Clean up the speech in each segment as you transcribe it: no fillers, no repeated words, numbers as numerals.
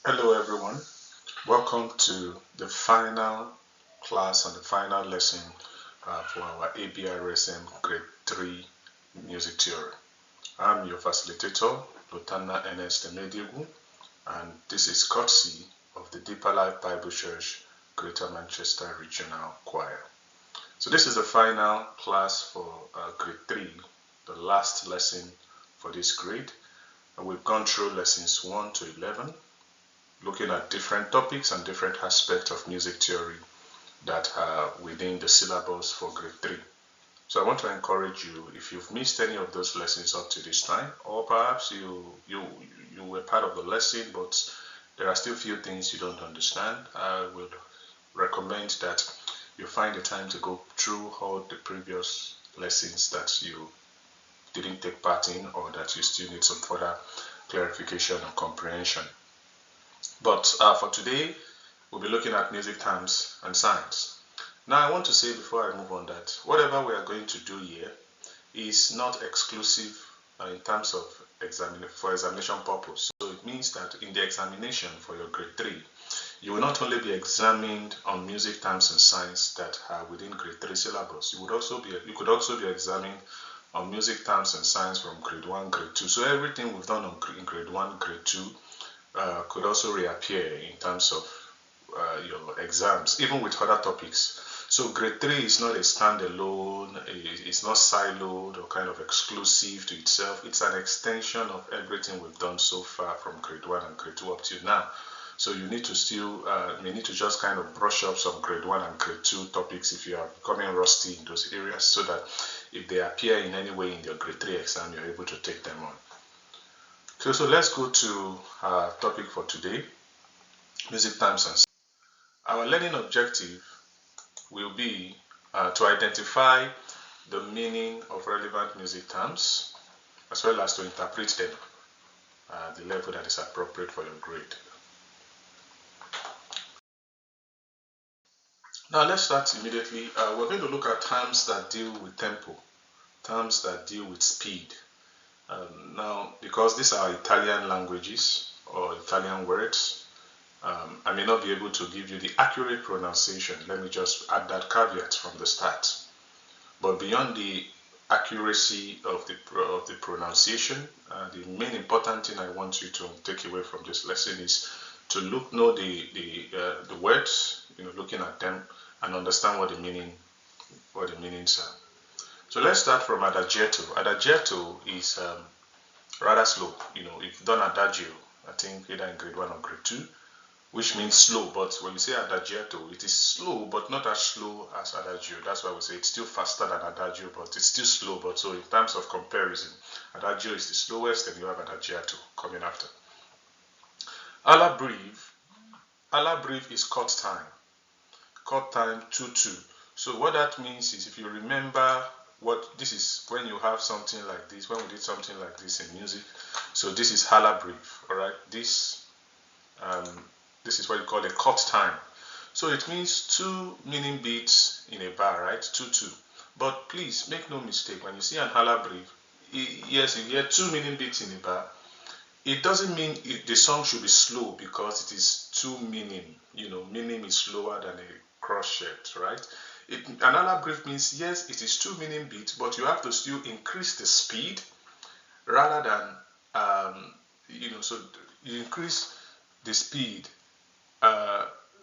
Hello everyone, welcome to the final class and the final lesson for our ABRSM Grade 3 Music Theory. I'm your facilitator, Lieutenant Ernest Emediegu, and this is courtesy of the Deeper Life Bible Church Greater Manchester Regional Choir. So this is the final class for Grade 3, the last lesson for this grade. And we've gone through lessons 1 to 11, looking at different topics and different aspects of music theory that are within the syllabus for grade 3. So I want to encourage you, if you've missed any of those lessons up to this time, or perhaps you were part of the lesson but there are still few things you don't understand, I would recommend that you find the time to go through all the previous lessons that you didn't take part in or that you still need some further clarification or comprehension. But for today, we'll be looking at music terms and signs. Now, I want to say before I move on that whatever we are going to do here is not exclusive in terms of for examination purpose. So it means that in the examination for your grade 3, you will not only be examined on music terms and signs that are within grade 3 syllabus, you could also be examined on music terms and signs from grade 1, grade 2. So everything we've done in grade 1, grade 2 could also reappear in terms of your exams, even with other topics. So grade 3 is not a standalone, it's not siloed or kind of exclusive to itself. It's an extension of everything we've done so far from grade 1 and grade 2 up to now. So you need to still, you need to just kind of brush up some grade 1 and grade 2 topics if you are becoming rusty in those areas, so that if they appear in any way in your grade 3 exam, you're able to take them on. So let's go to our topic for today, music terms and signs. Our learning objective will be to identify the meaning of relevant music terms as well as to interpret them at the level that is appropriate for your grade. Now let's start immediately. We're going to look at terms that deal with tempo, terms that deal with speed. Now, because these are Italian languages or Italian words, I may not be able to give you the accurate pronunciation. Let me just add that caveat from the start. But beyond the accuracy of the pronunciation, the main important thing I want you to take away from this lesson is to know the words, looking at them and understand what the meanings are. So let's start from adagietto. Adagietto is rather slow. If you've done adagio, I think either in grade 1 or grade 2, which means slow. But when you say adagietto, it is slow, but not as slow as adagio. That's why we say it's still faster than adagio, but it's still slow. But so in terms of comparison, adagio is the slowest, and you have adagietto coming after. Alla breve is cut time. Cut time 2/2. So what that means is, if you remember what this is, when you have something like this, when we did something like this in music, so this is alla breve, all right? This is what you call a cut time. So it means 2 meaning beats in a bar, right? 2/2. But please make no mistake, when you see an alla breve, yes, you hear 2 meaning beats in a bar. It doesn't mean the song should be slow because it is 2 meaning. Meaning is slower than a crochet, right? An alla breve means, yes, it is 2 meaning beats, but you have to still increase the speed rather than, so you increase the speed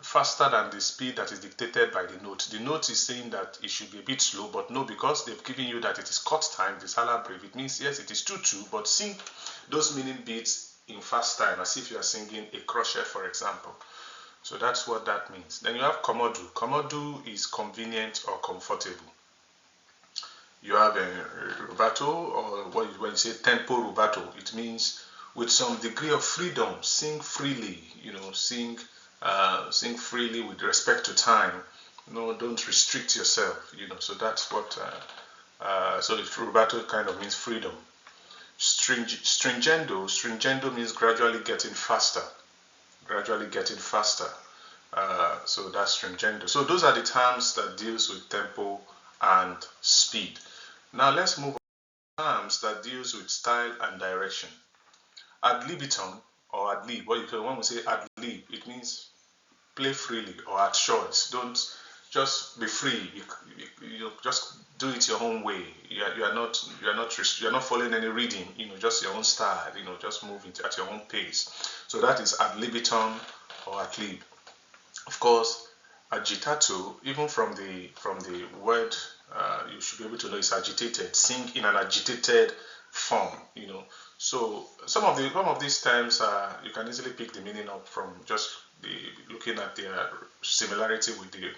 faster than the speed that is dictated by the note. The note is saying that it should be a bit slow, but no, because they've given you that it is cut time, this alla breve, it means, yes, it is 2/2, but sing those meaning beats in fast time as if you are singing a crochet, for example. So that's what that means. Then you have comodo. Comodo is convenient or comfortable. You have a rubato, or when you say tempo rubato, it means with some degree of freedom, sing freely, sing freely with respect to time. Don't restrict yourself, so that's what, so the rubato kind of means freedom. Stringendo means gradually getting faster. So that's stringendo. So those are the terms that deals with tempo and speed. Now let's move on to terms that deals with style and direction. Ad libitum or ad lib. When we say ad lib, it means play freely or at choice. Don't just be free. You just do it your own way. You're not following any reading. Just your own style. Just move it at your own pace. So that is ad libitum or ad lib. Of course, agitato, even from the word, you should be able to know it's agitated. Sing in an agitated form. So some of these terms you can easily pick the meaning up from just looking at their similarity with the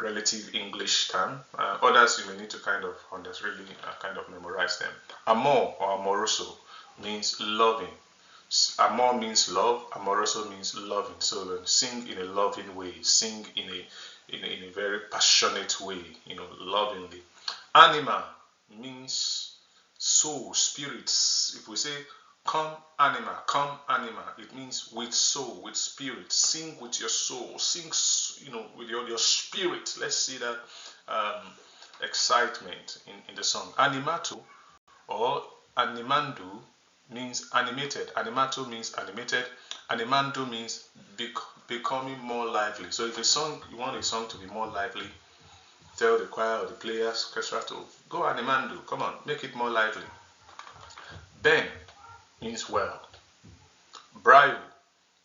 relative English term. Others you may need to kind of really kind of memorize them. Amor or amoroso means loving. Amor means love. Amoroso means loving. So sing in a loving way. Sing in a very passionate way. Lovingly. Anima means soul, spirits. If we say come anima, it means with soul, with spirit. Sing with your soul. Sing, with your spirit. Let's see that excitement in the song. Animato or animando means animated. Animato means animated. Animando means becoming more lively. So if you want a song to be more lively, tell the choir or the players, orchestra to go animando. Come on, make it more lively. Ben means well. Brio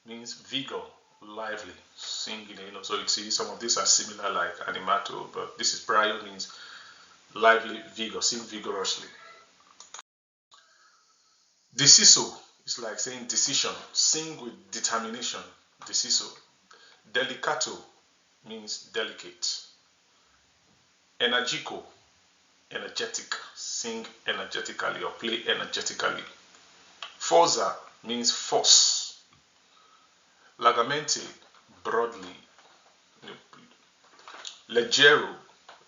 means vigor, lively, singing. So you see some of these are similar like animato, but this is brio means lively, vigor, sing vigorously. Deciso is like saying decision, sing with determination. Deciso. Delicato means delicate. Energico, energetic, sing energetically or play energetically. Forza means force. Largamente, broadly. Leggero,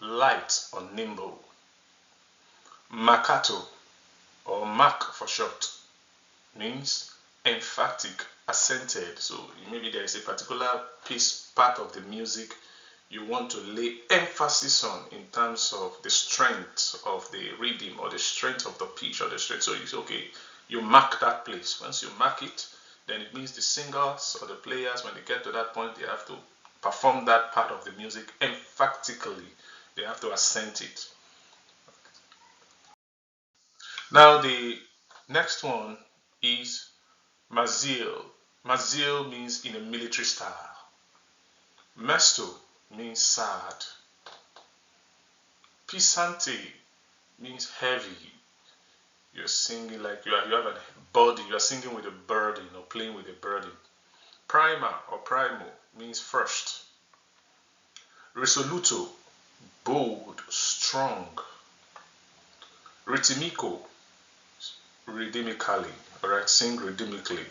light or nimble. Marcato, or mark for short, means emphatic, accented. So maybe there is a particular part of the music you want to lay emphasis on in terms of the strength of the rhythm or the strength of the pitch or the strength. So it's okay, you mark that place. Once you mark it, then it means the singers or the players, when they get to that point, they have to perform that part of the music emphatically. They have to accent it. Now the next one is mazil. Mazil means in a military style. Mesto means sad. Pisante means heavy. You're singing like you have a body. You are singing with a burden or playing with a burden. Prima or primo means first. Risoluto, bold, strong. Ritmico, rhythmically. Alright, sing rhythmically.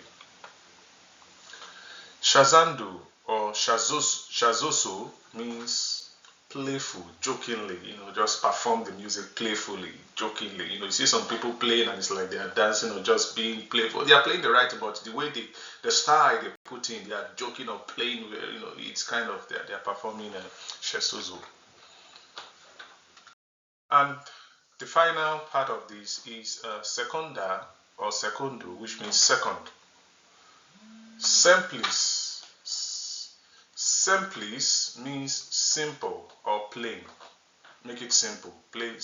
Shazando or shazoso means playful, jokingly, just perform the music playfully, jokingly. You see some people playing and it's like they are dancing or just being playful. They are playing the right, but the way the style they put in, they are joking or playing, it's kind of, they are performing a shazoso. And the final part of this is secunda or secundo, which means second. Simplis means simple or plain. Make it simple. Plain,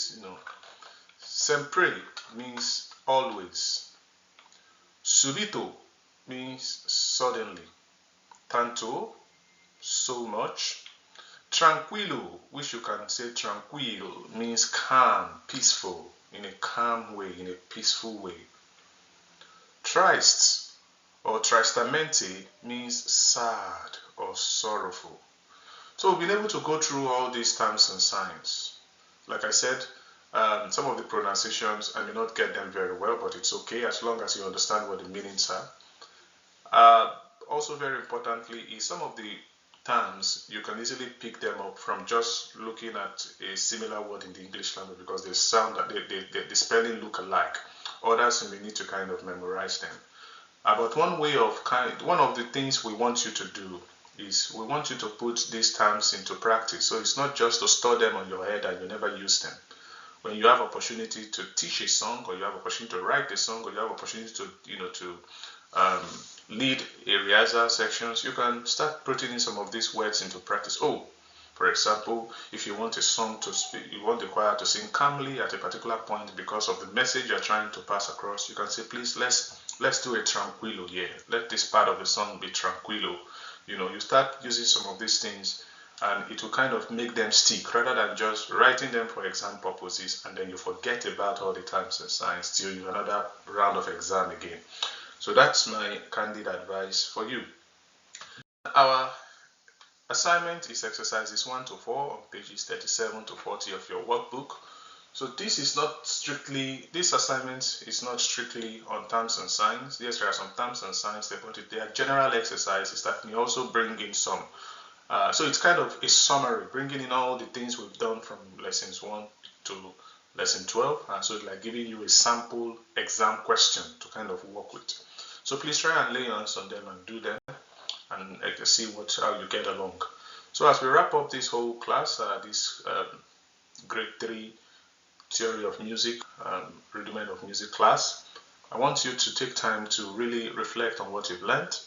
Sempre means always. Subito means suddenly. Tanto, so much. Tranquilo, which you can say tranquil, means calm, peaceful, in a calm way, in a peaceful way. Triste or tristamente means sad or sorrowful. So we've been able to go through all these terms and signs. Like I said, some of the pronunciations, I may not get them very well, but it's okay as long as you understand what the meanings are. Also very importantly is some of the terms, you can easily pick them up from just looking at a similar word in the English language because they sound, the spelling look alike. Others you may need to kind of memorize them. But one of the things we want you to do is we want you to put these terms into practice. So it's not just to store them on your head and you never use them. When you have opportunity to teach a song, or you have opportunity to write a song, or you have opportunity to lead a rehearsal sections, you can start putting in some of these words into practice. Oh, for example, if you want a song to speak, you want the choir to sing calmly at a particular point because of the message you're trying to pass across, you can say, please, let's do a tranquilo here. Let this part of the song be tranquilo. You start using some of these things, and it will kind of make them stick rather than just writing them for exam purposes and then you forget about all the times and signs till you another round of exam again. So that's my candid advice for you. Our assignment is exercises 1 to 4 on pages 37 to 40 of your workbook. So this assignment is not strictly on terms and signs. Yes, there are some terms and signs there, but they are general exercises that can also bring in some. So it's kind of a summary, bringing in all the things we've done from lessons 1 to lesson 12. So it's like giving you a sample exam question to kind of work with. So please try and lay hands on them and do them, and see how you get along. So as we wrap up this whole class, this grade 3 theory of music, rudiment of music class, I want you to take time to really reflect on what you've learned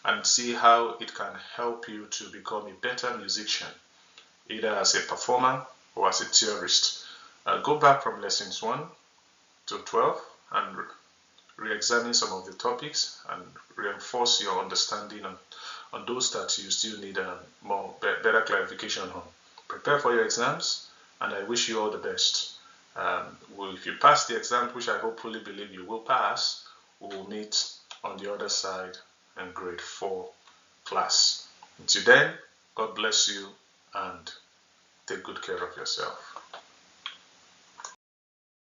and see how it can help you to become a better musician, either as a performer or as a theorist. Go back from lessons 1 to 12 and re-examine some of the topics and reinforce your understanding on those that you still need better clarification on. Prepare for your exams, and I wish you all the best. If you pass the exam, which I hopefully believe you will pass, we will meet on the other side in grade 4 class. Until then, God bless you and take good care of yourself.